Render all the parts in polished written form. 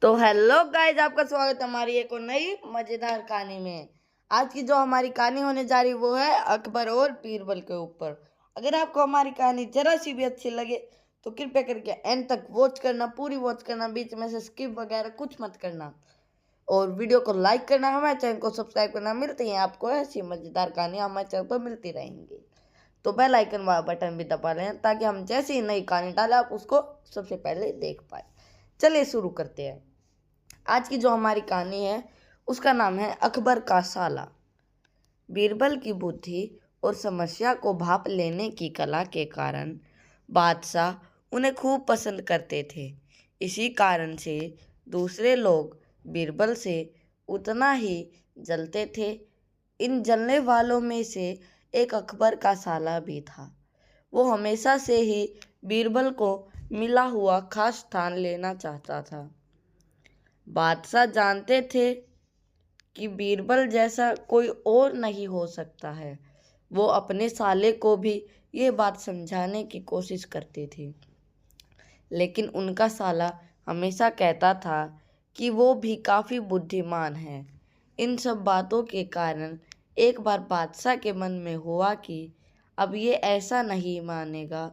तो hello guys, आपका स्वागत है हमारी एक और नई मजेदार कहानी में। आज की जो हमारी कहानी होने जा रही वो है अकबर और बीरबल के ऊपर। अगर आपको हमारी कहानी जरा सी भी अच्छी लगे तो कृपया करके एंड तक वॉच करना, पूरी वॉच करना, बीच में से स्किप वगैरह कुछ मत करना और वीडियो को लाइक करना, हमारे चैनल को सब्सक्राइब करना। मिलती है आपको ऐसी मजेदार कहानी हमारे चैनल पर मिलती रहेंगी। तो बेल आइकन वाला बटन भी दबा लें ताकि हम जैसे ही नई कहानी डालें आप उसको सबसे पहले देख पाए। चलिए शुरू करते हैं। आज की जो हमारी कहानी है उसका नाम है अकबर का साला। बीरबल की बुद्धि और समस्या को भाप लेने की कला के कारण बादशाह उन्हें खूब पसंद करते थे। इसी कारण से दूसरे लोग बीरबल से उतना ही जलते थे। इन जलने वालों में से एक अकबर का साला भी था। वो हमेशा से ही बीरबल को मिला हुआ खास स्थान लेना चाहता था। बादशाह जानते थे कि बीरबल जैसा कोई और नहीं हो सकता है। वो अपने साले को भी ये बात समझाने की कोशिश करते थे, लेकिन उनका साला हमेशा कहता था कि वो भी काफ़ी बुद्धिमान है। इन सब बातों के कारण एक बार बादशाह के मन में हुआ कि अब ये ऐसा नहीं मानेगा,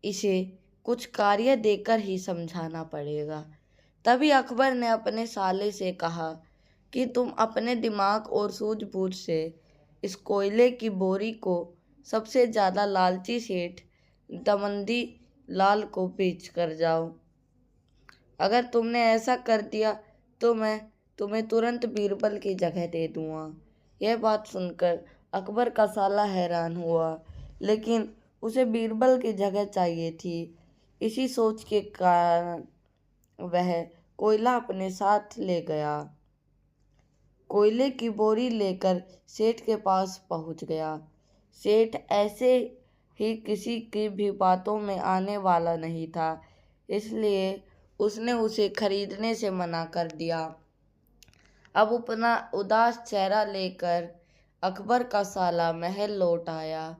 इसे कुछ कार्य देकर ही समझाना पड़ेगा। तभी अकबर ने अपने साले से कहा कि तुम अपने दिमाग और सूझबूझ से इस कोयले की बोरी को सबसे ज़्यादा लालची सेठ दमंदी लाल को बेच कर जाओ। अगर तुमने ऐसा कर दिया तो मैं तुम्हें तुरंत बीरबल की जगह दे दूंगा। यह बात सुनकर अकबर का साला हैरान हुआ, लेकिन उसे बीरबल की जगह चाहिए थी। इसी सोच के कारण वह कोयला अपने साथ ले गया। कोयले की बोरी लेकर सेठ के पास पहुंच गया। सेठ ऐसे ही किसी की भी बातों में आने वाला नहीं था, इसलिए उसने उसे खरीदने से मना कर दिया। अब अपना उदास चेहरा लेकर अकबर का साला महल लौट आया।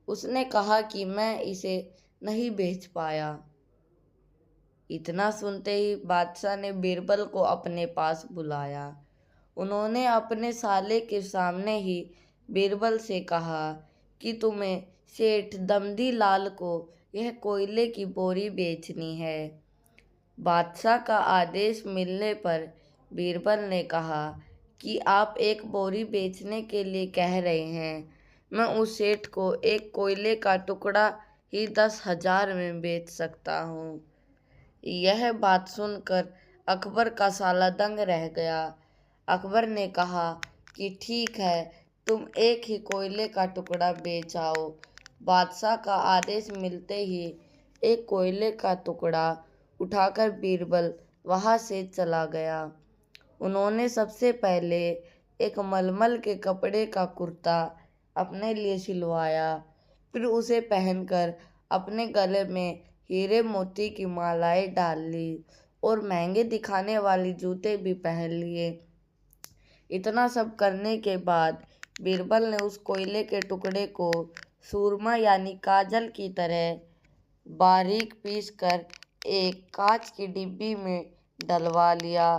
उसने कहा कि मैं इसे नहीं बेच पाया। इतना सुनते ही बादशाह ने बीरबल को अपने पास बुलाया। उन्होंने अपने साले के सामने ही बीरबल से कहा कि तुम्हें सेठ दमदी लाल को यह कोयले की बोरी बेचनी है। बादशाह का आदेश मिलने पर बीरबल ने कहा कि आप एक बोरी बेचने के लिए कह रहे हैं। मैं उस सेठ को एक कोयले का टुकड़ा ही 10,000 में बेच सकता हूँ। यह बात सुनकर अकबर का साला दंग रह गया। अकबर ने कहा कि ठीक है, तुम एक ही कोयले का टुकड़ा बेच आओ। बादशाह का आदेश मिलते ही एक कोयले का टुकड़ा उठाकर बीरबल वहां से चला गया। उन्होंने सबसे पहले एक मलमल के कपड़े का कुर्ता अपने लिए सिलवाया, फिर उसे पहनकर अपने गले में हीरे मोती की मालाएं डाल ली और महंगे दिखाने वाले जूते भी पहन लिए। इतना सब करने के बाद बीरबल ने उस कोयले के टुकड़े को सूरमा यानी काजल की तरह बारीक पीसकर एक कांच की डिब्बी में डलवा लिया।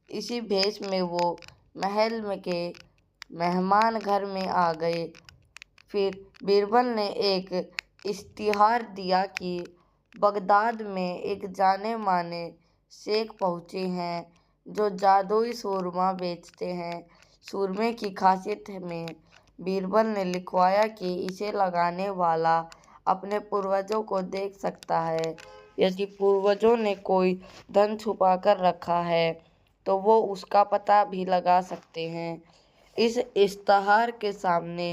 इसी भेष में वो महल में के मेहमान घर में आ गए। फिर बीरबल ने एक इश्तिहार दिया कि बगदाद में एक जाने माने शेख पहुँचे हैं जो जादुई सूरमा बेचते हैं। सूरमे की खासियत में बीरबल ने लिखवाया कि इसे लगाने वाला अपने पूर्वजों को देख सकता है। यदि पूर्वजों ने कोई धन छुपा कर रखा है तो वो उसका पता भी लगा सकते हैं। इस इश्तिहार के सामने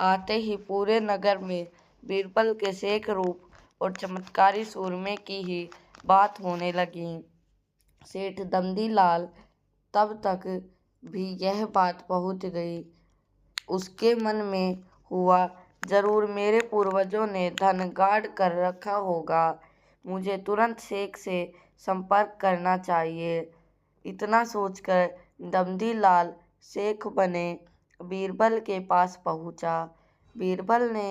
आते ही पूरे नगर में बीरबल के शेख रूप और चमत्कारी सूरमे की ही बात होने लगी। सेठ दमदी लाल तब तक भी यह बात पहुंच गई। उसके मन में हुआ, जरूर मेरे पूर्वजों ने धन गाड़ कर रखा होगा। मुझे तुरंत शेख से संपर्क करना चाहिए। इतना सोचकर दमदी लाल शेख बने बीरबल के पास पहुंचा। बीरबल ने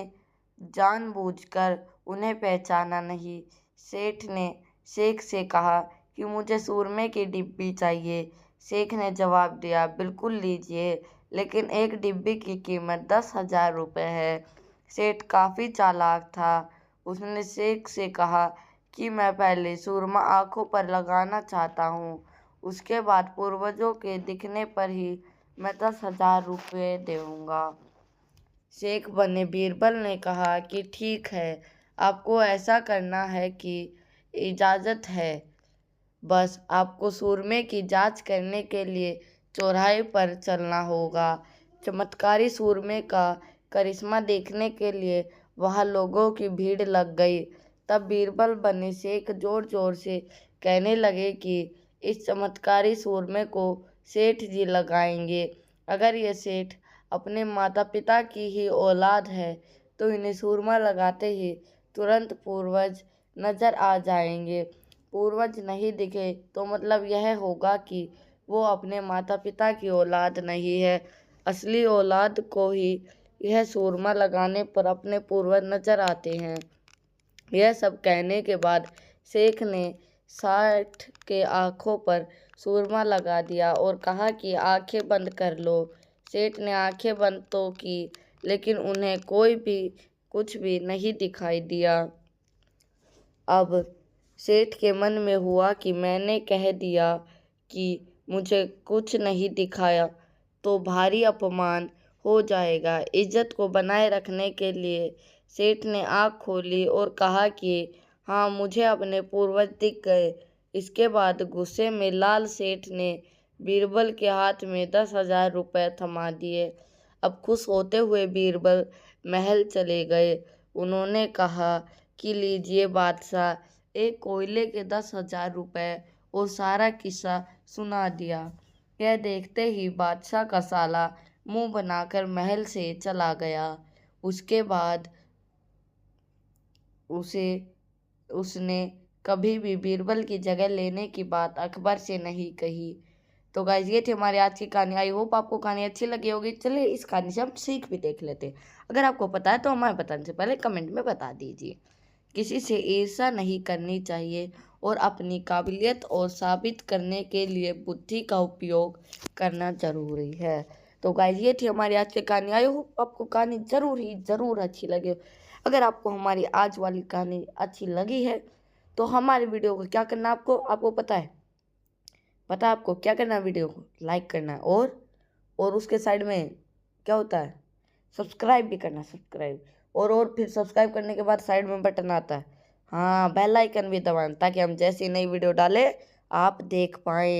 जानबूझकर उन्हें पहचाना नहीं। सेठ ने शेख से कहा कि मुझे सूरमे की डिब्बी चाहिए। शेख ने जवाब दिया, बिल्कुल लीजिए, लेकिन एक डिब्बी की कीमत 10,000 रुपये है। सेठ काफ़ी चालाक था। उसने शेख से कहा कि मैं पहले सूरमा आँखों पर लगाना चाहता हूँ, उसके बाद पूर्वजों के दिखने पर ही मैं 10,000 रुपये दूँगा। शेख बने बीरबल ने कहा कि ठीक है, आपको ऐसा करना है कि इजाज़त है। बस आपको सूरमे की जांच करने के लिए चौराहे पर चलना होगा। चमत्कारी सूरमे का करिश्मा देखने के लिए वहाँ लोगों की भीड़ लग गई। तब बीरबल बने शेख जोर जोर से कहने लगे कि इस चमत्कारी सूरमे को सेठ जी लगाएंगे। अगर ये सेठ अपने माता पिता की ही औलाद है तो इन्हें सूरमा लगाते ही तुरंत पूर्वज नजर आ जाएंगे। पूर्वज नहीं दिखे तो मतलब यह होगा कि वो अपने माता पिता की औलाद नहीं है। असली औलाद को ही यह सूरमा लगाने पर अपने पूर्वज नजर आते हैं। यह सब कहने के बाद शेख ने साठ के आंखों पर सूरमा लगा दिया और कहा कि आंखें बंद कर लो। सेठ ने आंखें बंद तो की, लेकिन उन्हें कुछ भी नहीं दिखाई दिया। अब सेठ के मन में हुआ कि मैंने कह दिया कि मुझे कुछ नहीं दिखाया तो भारी अपमान हो जाएगा। इज्जत को बनाए रखने के लिए सेठ ने आँख खोली और कहा कि हाँ, मुझे अपने पूर्वज दिख गए। इसके बाद गुस्से में लाल सेठ ने बीरबल के हाथ में 10,000 रुपये थमा दिए। अब खुश होते हुए बीरबल महल चले गए। उन्होंने कहा कि लीजिए बादशाह, एक कोयले के 10,000 रुपये, और सारा किस्सा सुना दिया। यह देखते ही बादशाह का साला मुंह बनाकर महल से चला गया। उसके बाद उसने कभी भी बीरबल की जगह लेने की बात अकबर से नहीं कही। तो गाइस, ये थी हमारी आज की कहानी। आई होप आपको कहानी अच्छी लगी होगी। चलिए इस कहानी से हम सीख भी देख लेते हैं। अगर आपको पता है तो हमें बताने से पहले कमेंट में बता दीजिए। किसी से ईर्ष्या नहीं करनी चाहिए और अपनी काबिलियत और साबित करने के लिए बुद्धि का उपयोग करना जरूरी है। तो गाइस, ये थी हमारी आज की कहानी। आई होप आपको कहानी ज़रूर अच्छी लगे। अगर आपको हमारी आज वाली कहानी अच्छी लगी है तो हमारे वीडियो को क्या करना है, आपको पता है आपको क्या करना है? वीडियो को लाइक करना है और उसके साइड में क्या होता है, सब्सक्राइब भी करना है। सब्सक्राइब और फिर सब्सक्राइब करने के बाद साइड में बटन आता है, हाँ, बेल आइकन भी दबाना, ताकि हम जैसी नई वीडियो डालें आप देख पाएँ।